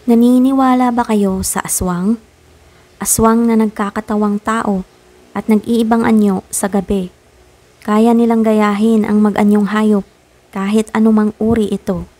Naniniwala ba kayo sa aswang? Aswang na nagkakatawang tao at nag-iibang anyo sa gabi. Kaya nilang gayahin ang mag-anyong hayop kahit anumang uri ito.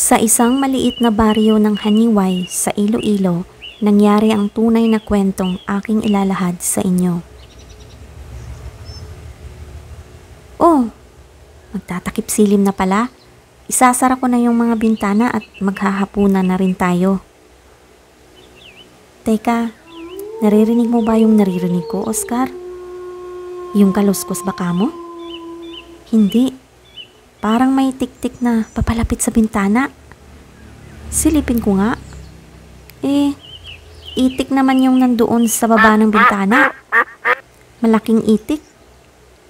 Sa isang maliit na baryo ng Haniway sa Iloilo, nangyari ang tunay na kwentong aking ilalahad sa inyo. Oh, magtatakip silim na pala. Isasara ko na yung mga bintana at maghahapunan na rin tayo. Teka, naririnig mo ba yung naririnig ko, Oscar? Yung kaluskos ba kamo? Hindi. Parang may tik-tik na papalapit sa bintana. Silipin ko nga. Itik naman yung nandoon sa baba ng bintana. Malaking itik.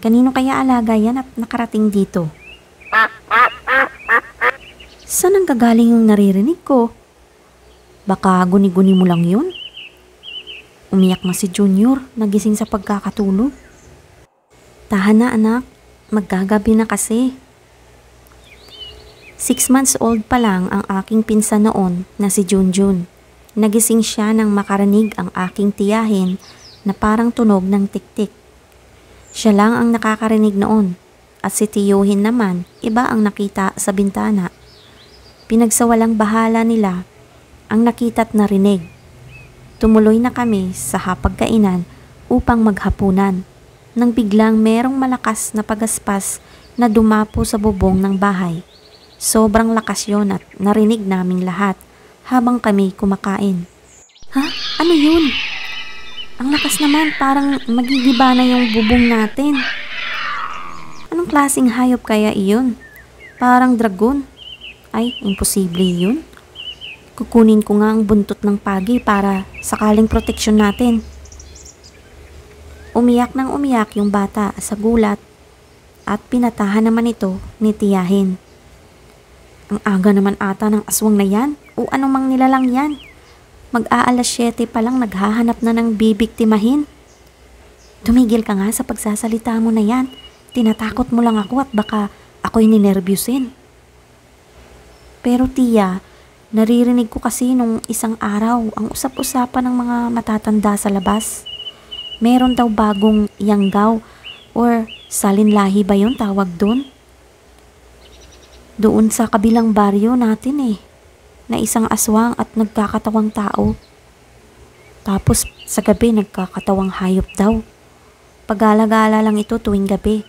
Kanino kaya alaga yan at nakarating dito? Saan ang gagaling yung naririnig ko? Baka guni-guni mo lang yun? Umiyak na si Junior, nagising sa pagkakatulog. Tahan na anak, maggagabi na kasi. 6 months old pa lang ang aking pinsan noon na si Junjun. Nagising siya nang makarinig ang aking tiyahin na parang tunog ng tiktik. Siya lang ang nakakarinig noon at si tiyuhin naman iba ang nakita sa bintana. Pinagsawalang bahala nila ang nakita't narinig. Tumuloy na kami sa hapagkainan upang maghapunan nang biglang merong malakas na pagaspas na dumapo sa bubong ng bahay. Sobrang lakas yon at narinig naming lahat habang kami kumakain. Ha? Ano yun? Ang lakas naman, parang magigiba na yung bubong natin. Anong klaseng hayop kaya iyon? Parang dragon. Ay, imposible yun. Kukunin ko nga ang buntot ng pagi para sakaling proteksyon natin. Umiyak nang umiyak yung bata sa gulat at pinatahan naman ito ni tiyahin. Ang aga naman ata ng aswang na yan o anumang nilalang yan. Mag-aalas 7 pa lang naghahanap na ng bibiktimahin. Tumigil ka nga sa pagsasalita mo na yan. Tinatakot mo lang ako at baka ako'y ninervyusin. Pero tiya, naririnig ko kasi nung isang araw ang usap-usapan ng mga matatanda sa labas. Meron daw bagong yanggaw or salinlahi ba yun tawag doon? Doon sa kabilang baryo natin na isang aswang at nagkakatawang tao. Tapos sa gabi nagkakatawang hayop daw. Pagala-gala lang ito tuwing gabi.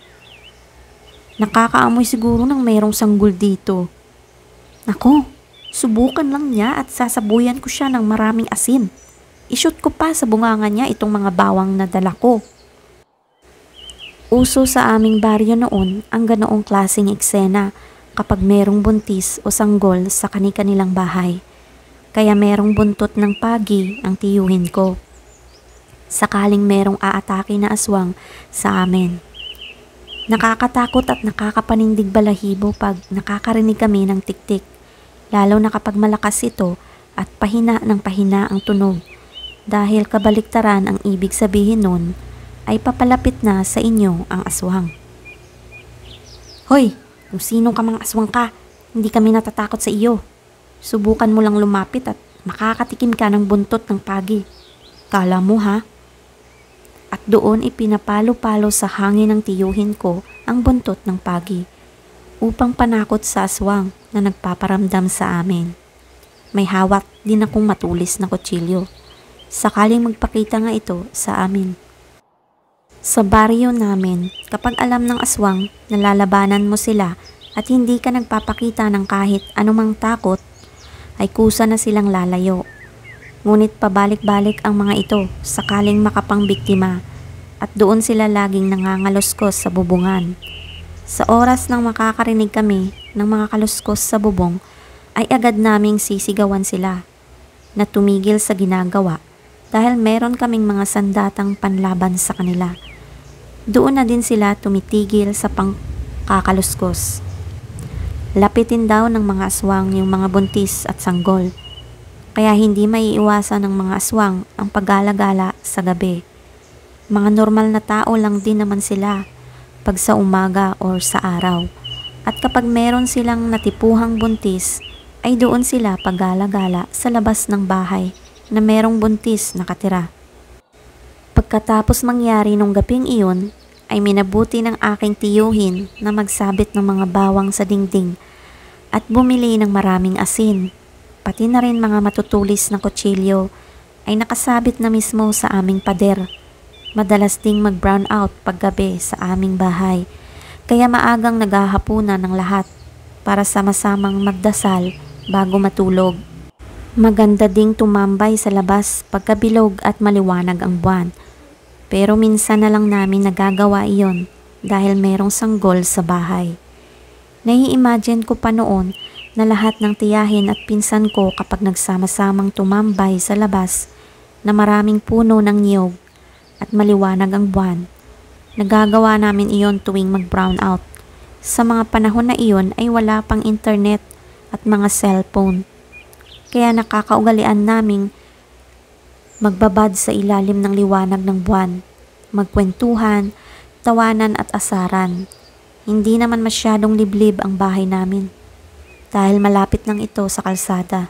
Nakakaamoy siguro ng mayroong sanggol dito. Nako, subukan lang niya at sasabuyan ko siya ng maraming asin. I-shoot ko pa sa bunganga niya itong mga bawang na dala ko. Uso sa aming baryo noon ang ganoong klaseng eksena kapag merong buntis o sanggol sa kani-kanilang bahay. Kaya merong buntot ng pagi ang tiyuhin ko. Sakaling merong aatake na aswang sa amin. Nakakatakot at nakakapanindig balahibo pag nakakarinig kami ng tiktik. Lalo na kapag malakas ito at pahina ng pahina ang tunog. Dahil kabaliktaran ang ibig sabihin nun ay papalapit na sa inyo ang aswang. Hoy! Kung sinong ka mang aswang ka, hindi kami natatakot sa iyo. Subukan mo lang lumapit at makakatikim ka ng buntot ng pagi. Kala mo ha? At doon ipinapalo-palo sa hangin ng tiyuhin ko ang buntot ng pagi upang panakot sa aswang na nagpaparamdam sa amin. May hawak din akong matulis na kutsilyo. Sakaling magpakita nga ito sa amin. Sa baryo namin, kapag alam ng aswang na lalabanan mo sila at hindi ka nagpapakita ng kahit anumang takot, ay kusa na silang lalayo. Ngunit pabalik-balik ang mga ito sakaling makapangbiktima at doon sila laging nangangaluskos sa bubungan. Sa oras nang makakarinig kami ng mga kaluskos sa bubong, ay agad naming sisigawan sila na tumigil sa ginagawa dahil meron kaming mga sandatang panlaban sa kanila. Doon na din sila tumitigil sa pangkakaluskos. Lapitin daw ng mga aswang yung mga buntis at sanggol. Kaya hindi maiiwasan ng mga aswang ang paggala-gala sa gabi. Mga normal na tao lang din naman sila pag sa umaga or sa araw. At kapag meron silang natipuhang buntis, ay doon sila paggala-gala sa labas ng bahay na merong buntis nakatira. Pagkatapos mangyari nung gabing iyon, ay minabuti ng aking tiyuhin na magsabit ng mga bawang sa dingding at bumili ng maraming asin. Pati na rin mga matutulis na kutsilyo ay nakasabit na mismo sa aming pader. Madalas ding mag-brown out paggabi sa aming bahay, kaya maagang naghahapunan ng lahat para sama-samang magdasal bago matulog. Maganda ding tumambay sa labas pagkabilog at maliwanag ang buwan. Pero minsan na lang namin nagagawa iyon dahil merong sanggol sa bahay. Nai-imagine ko pa noon na lahat ng tiyahin at pinsan ko kapag nagsama-samang tumambay sa labas na maraming puno ng niyog at maliwanag ang buwan. Nagagawa namin iyon tuwing mag-brown out. Sa mga panahon na iyon ay wala pang internet at mga cellphone. Kaya nakakaugalian naming magbabad sa ilalim ng liwanag ng buwan, magkwentuhan, tawanan at asaran. Hindi naman masyadong liblib ang bahay namin dahil malapit lang ito sa kalsada.